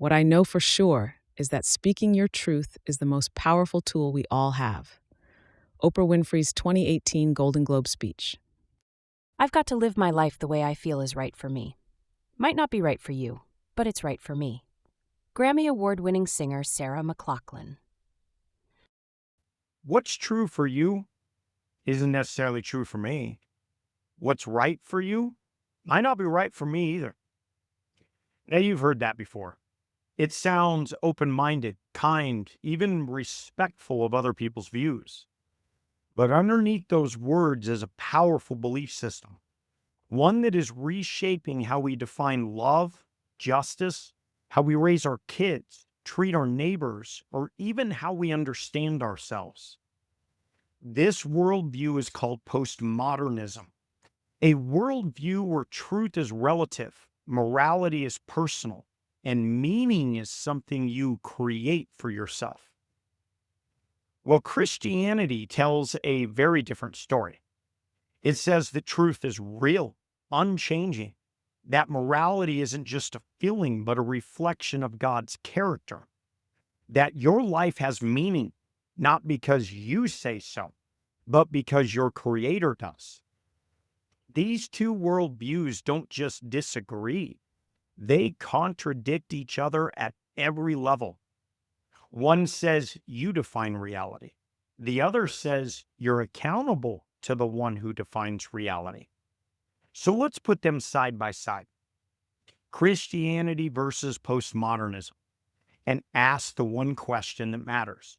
What I know for sure is that speaking your truth is the most powerful tool we all have. Oprah Winfrey's 2018 Golden Globe speech. I've got to live my life the way I feel is right for me. Might not be right for you, but it's right for me. Grammy Award-winning singer Sarah McLachlan. What's true for you isn't necessarily true for me. What's right for you might not be right for me either. Now, you've heard that before. It sounds open-minded, kind, even respectful of other people's views. But underneath those words is a powerful belief system, one that is reshaping how we define love, justice, how we raise our kids, treat our neighbors, or even how we understand ourselves. This worldview is called postmodernism, a worldview where truth is relative, morality is personal, and meaning is something you create for yourself. Well, Christianity tells a very different story. It says that truth is real, unchanging, that morality isn't just a feeling, but a reflection of God's character, that your life has meaning, not because you say so, but because your Creator does. These two worldviews don't just disagree, they contradict each other at every level. One says you define reality. The other says you're accountable to the one who defines reality. So let's put them side by side. Christianity versus postmodernism, and ask the one question that matters.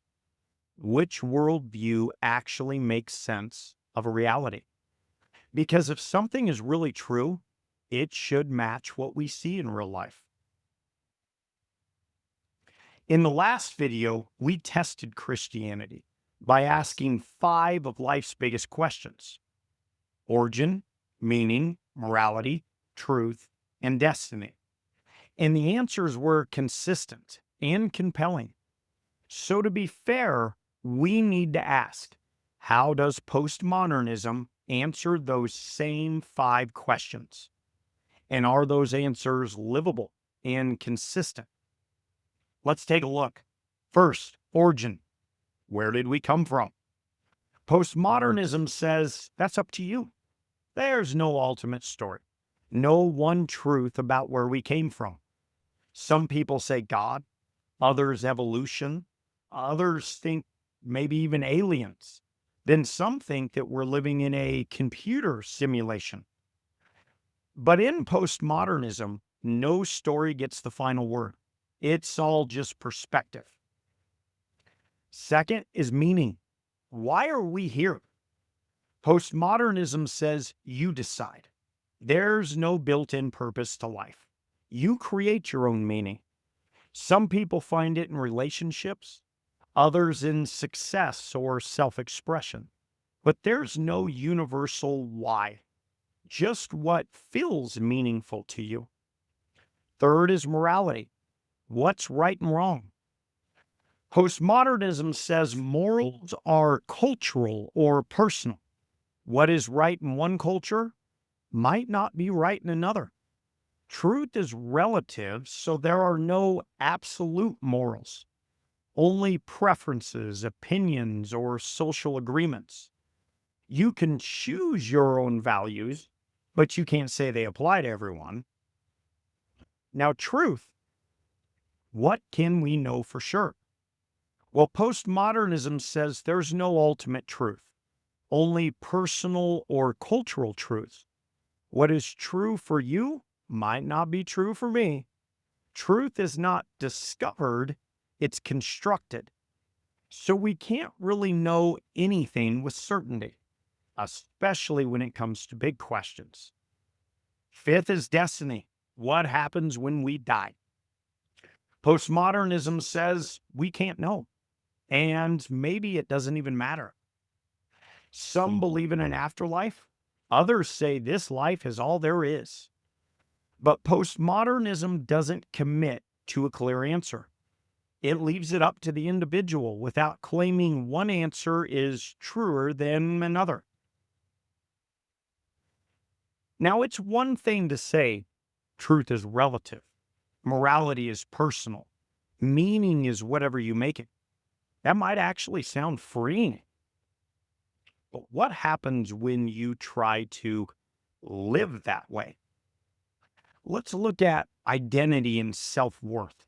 Which worldview actually makes sense of a reality? Because if something is really true, it should match what we see in real life. In the last video, we tested Christianity by asking 5 of life's biggest questions: origin, meaning, morality, truth, and destiny. And the answers were consistent and compelling. So to be fair, we need to ask, how does postmodernism answer those same 5 questions? And are those answers livable and consistent? Let's take a look. First, origin. Where did we come from? Postmodernism says that's up to you. There's no ultimate story, no one truth about where we came from. Some people say God, others evolution, others think maybe even aliens. Then some think that we're living in a computer simulation. But in postmodernism, no story gets the final word. It's all just perspective. Second is meaning. Why are we here? Postmodernism says you decide. There's no built-in purpose to life. You create your own meaning. Some people find it in relationships, others in success or self-expression. But there's no universal why, just what feels meaningful to you. Third is morality. What's right and wrong? Postmodernism says morals are cultural or personal. What is right in one culture might not be right in another. Truth is relative, so there are no absolute morals, only preferences, opinions, or social agreements. You can choose your own values, but you can't say they apply to everyone. Now, truth. What can we know for sure? Well, postmodernism says there's no ultimate truth, only personal or cultural truths. What is true for you might not be true for me. Truth is not discovered, it's constructed. So we can't really know anything with certainty, especially when it comes to big questions. Fifth is destiny. What happens when we die? Postmodernism says we can't know, and maybe it doesn't even matter. Some believe in an afterlife. Others say this life is all there is. But postmodernism doesn't commit to a clear answer. It leaves it up to the individual without claiming one answer is truer than another. Now, it's one thing to say truth is relative. Morality is personal. Meaning is whatever you make it. That might actually sound freeing. But what happens when you try to live that way? Let's look at identity and self-worth.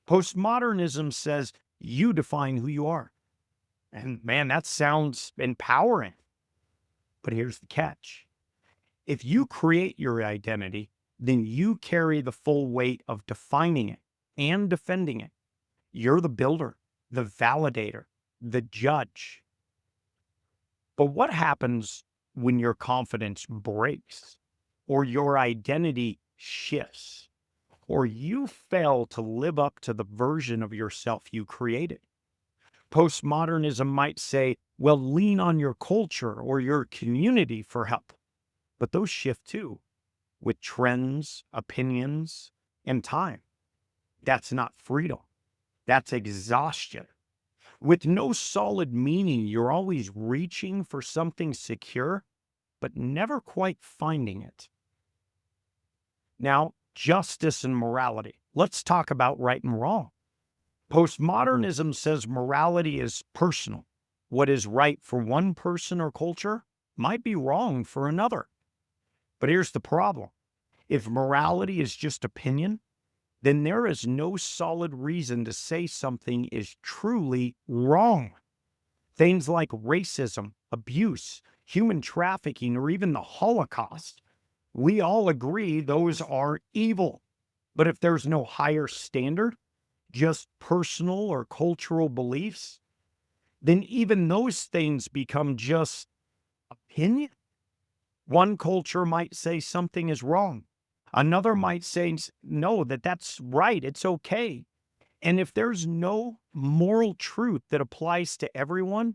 Postmodernism says you define who you are. And man, that sounds empowering. But here's the catch. If you create your identity, then you carry the full weight of defining it and defending it. You're the builder, the validator, the judge. But what happens when your confidence breaks, or your identity shifts, or you fail to live up to the version of yourself you created? Postmodernism might say, well, lean on your culture or your community for help. But those shift too, with trends, opinions, and time. That's not freedom. That's exhaustion. With no solid meaning, you're always reaching for something secure, but never quite finding it. Now, justice and morality. Let's talk about right and wrong. Postmodernism says morality is personal. What is right for one person or culture might be wrong for another. But here's the problem. If morality is just opinion, then there is no solid reason to say something is truly wrong. Things like racism, abuse, human trafficking, or even the Holocaust, we all agree those are evil. But if there's no higher standard, just personal or cultural beliefs, then even those things become just opinion. One culture might say something is wrong. Another might say, no, that's right, it's okay. And if there's no moral truth that applies to everyone,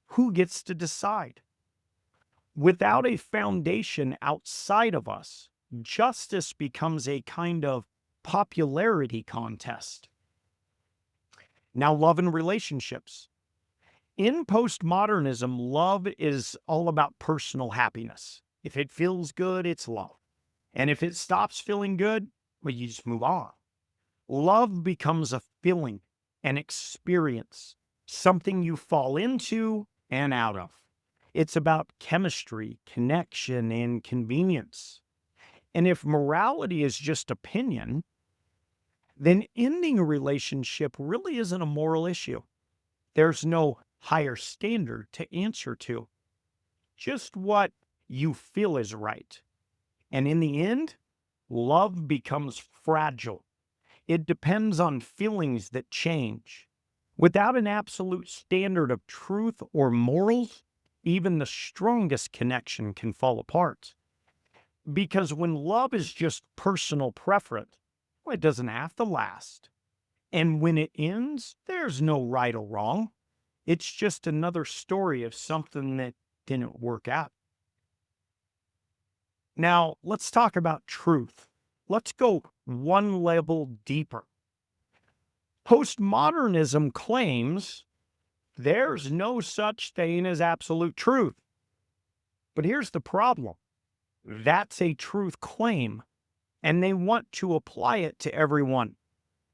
who gets to decide? Without a foundation outside of us, justice becomes a kind of popularity contest. Now, love and relationships. In postmodernism, love is all about personal happiness. If it feels good, it's love. And if it stops feeling good, well, you just move on. Love becomes a feeling, an experience, something you fall into and out of. It's about chemistry, connection, and convenience. And if morality is just opinion, then ending a relationship really isn't a moral issue. There's no higher standard to answer to, just what you feel is right. And in the end, love becomes fragile. It depends on feelings that change. Without an absolute standard of truth or morals, even the strongest connection can fall apart. Because when love is just personal preference, well, it doesn't have to last. And when it ends, there's no right or wrong. It's just another story of something that didn't work out. Now, let's talk about truth. Let's go one level deeper. Postmodernism claims there's no such thing as absolute truth. But here's the problem. That's a truth claim, and they want to apply it to everyone,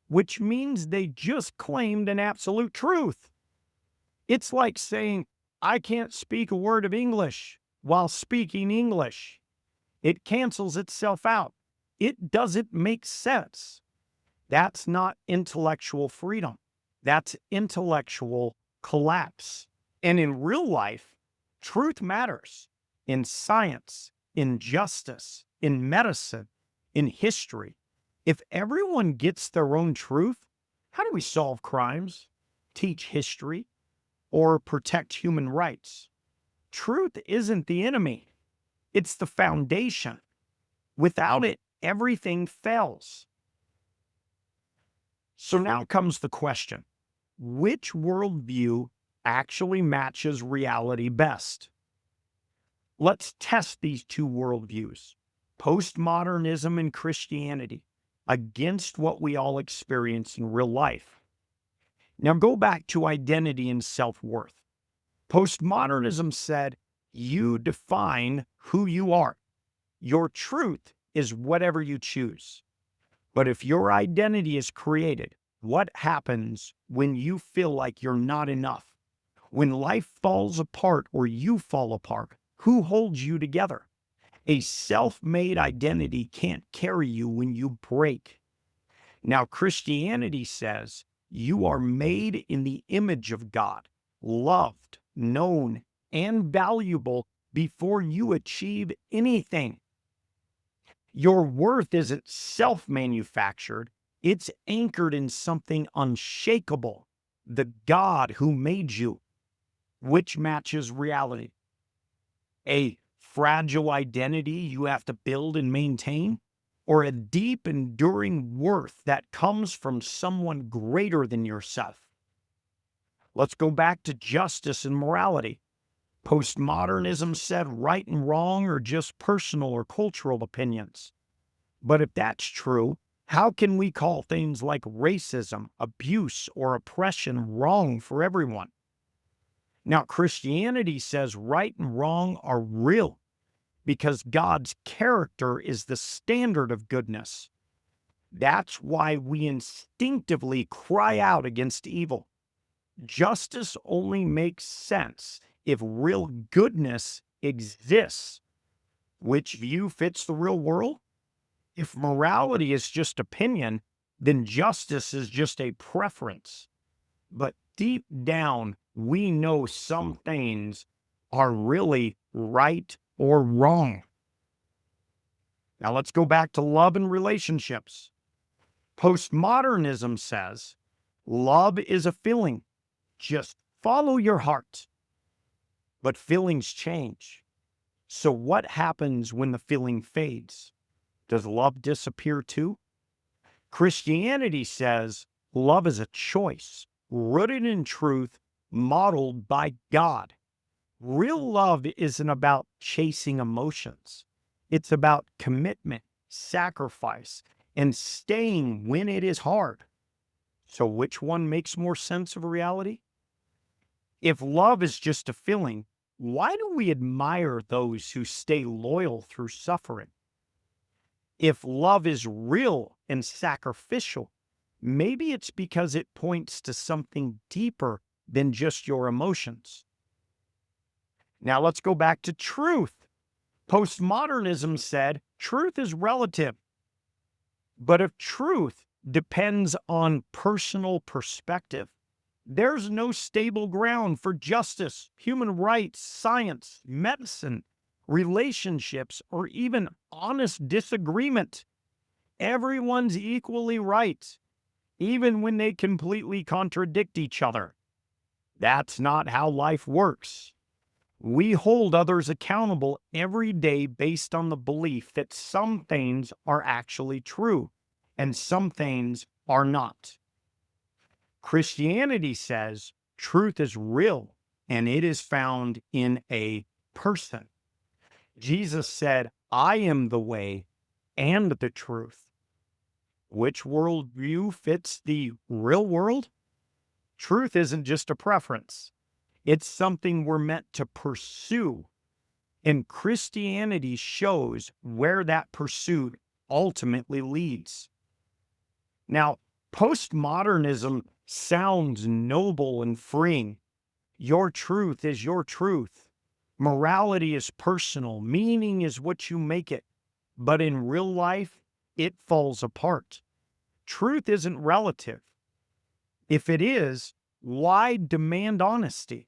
which means they just claimed an absolute truth. It's like saying, I can't speak a word of English while speaking English. It cancels itself out. It doesn't make sense. That's not intellectual freedom. That's intellectual collapse. And in real life, truth matters. In science, in justice, in medicine, in history. If everyone gets their own truth, how do we solve crimes, teach history, or protect human rights? Truth isn't the enemy. It's the foundation. Without it, everything fails. So now comes the question, which worldview actually matches reality best? Let's test these two worldviews, postmodernism and Christianity, against what we all experience in real life. Now go back to identity and self-worth. Postmodernism said, you define who you are. Your truth is whatever you choose. But if your identity is created, what happens when you feel like you're not enough? When life falls apart or you fall apart, who holds you together? A self-made identity can't carry you when you break. Now, Christianity says you are made in the image of God, loved, known, and valuable before you achieve anything. Your worth isn't self-manufactured. It's anchored in something unshakable, the God who made you, which matches reality. A fragile identity you have to build and maintain, or a deep, enduring worth that comes from someone greater than yourself. Let's go back to justice and morality. Postmodernism said right and wrong are just personal or cultural opinions. But if that's true, how can we call things like racism, abuse, or oppression wrong for everyone? Now, Christianity says right and wrong are real because God's character is the standard of goodness. That's why we instinctively cry out against evil. Justice only makes sense if real goodness exists. Which view fits the real world? If morality is just opinion, then justice is just a preference. But deep down, we know some things are really right or wrong. Now let's go back to love and relationships. Postmodernism says love is a feeling. Just follow your heart. But feelings change. So what happens when the feeling fades? Does love disappear too? Christianity says love is a choice, rooted in truth, modeled by God. Real love isn't about chasing emotions. It's about commitment, sacrifice, and staying when it is hard. So which one makes more sense of reality? If love is just a feeling, why do we admire those who stay loyal through suffering? If love is real and sacrificial, maybe it's because it points to something deeper than just your emotions. Now let's go back to truth. Postmodernism said truth is relative. But if truth depends on personal perspective, there's no stable ground for justice, human rights, science, medicine, relationships, or even honest disagreement. Everyone's equally right, even when they completely contradict each other. That's not how life works. We hold others accountable every day based on the belief that some things are actually true and some things are not. Christianity says truth is real and it is found in a person. Jesus said, I am the way and the truth. Which worldview fits the real world? Truth isn't just a preference. It's something we're meant to pursue. And Christianity shows where that pursuit ultimately leads. Now, postmodernism sounds noble and freeing. Your truth is your truth. Morality is personal. Meaning is what you make it. But in real life, it falls apart. Truth isn't relative. If it is, why demand honesty?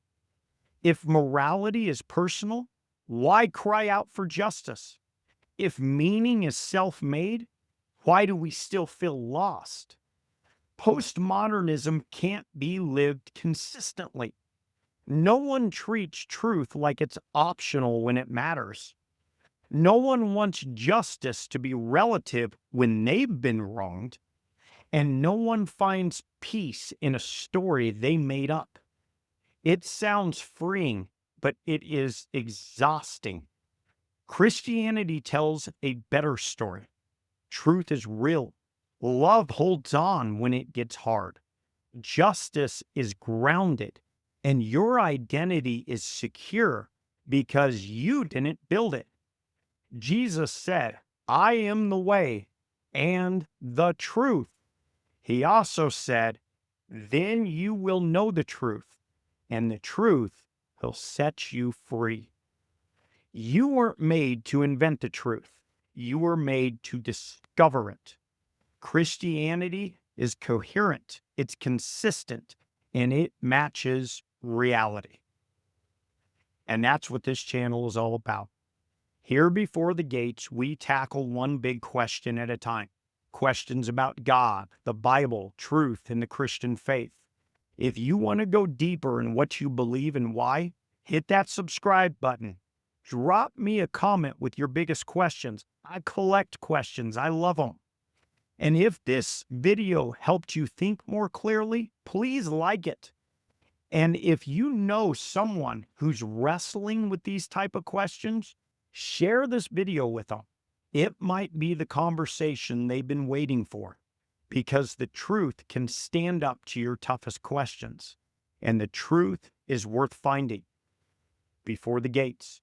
If morality is personal, why cry out for justice? If meaning is self-made, why do we still feel lost? Postmodernism can't be lived consistently. No one treats truth like it's optional when it matters. No one wants justice to be relative when they've been wronged, and no one finds peace in a story they made up. It sounds freeing, but it is exhausting. Christianity tells a better story. Truth is real. Love holds on when it gets hard. Justice is grounded, and your identity is secure because you didn't build it. Jesus said, I am the way, and the truth. He also said, then you will know the truth, and the truth will set you free. You weren't made to invent the truth. You were made to discover it. Christianity is coherent, it's consistent, and it matches reality. And that's what this channel is all about. Here before the gates, we tackle one big question at a time. Questions about God, the Bible, truth, and the Christian faith. If you want to go deeper in what you believe and why, hit that subscribe button. Drop me a comment with your biggest questions. I collect questions. I love them. And if this video helped you think more clearly, please like it. And if you know someone who's wrestling with these type of questions, share this video with them. It might be the conversation they've been waiting for, because the truth can stand up to your toughest questions, and the truth is worth finding. Before the gates.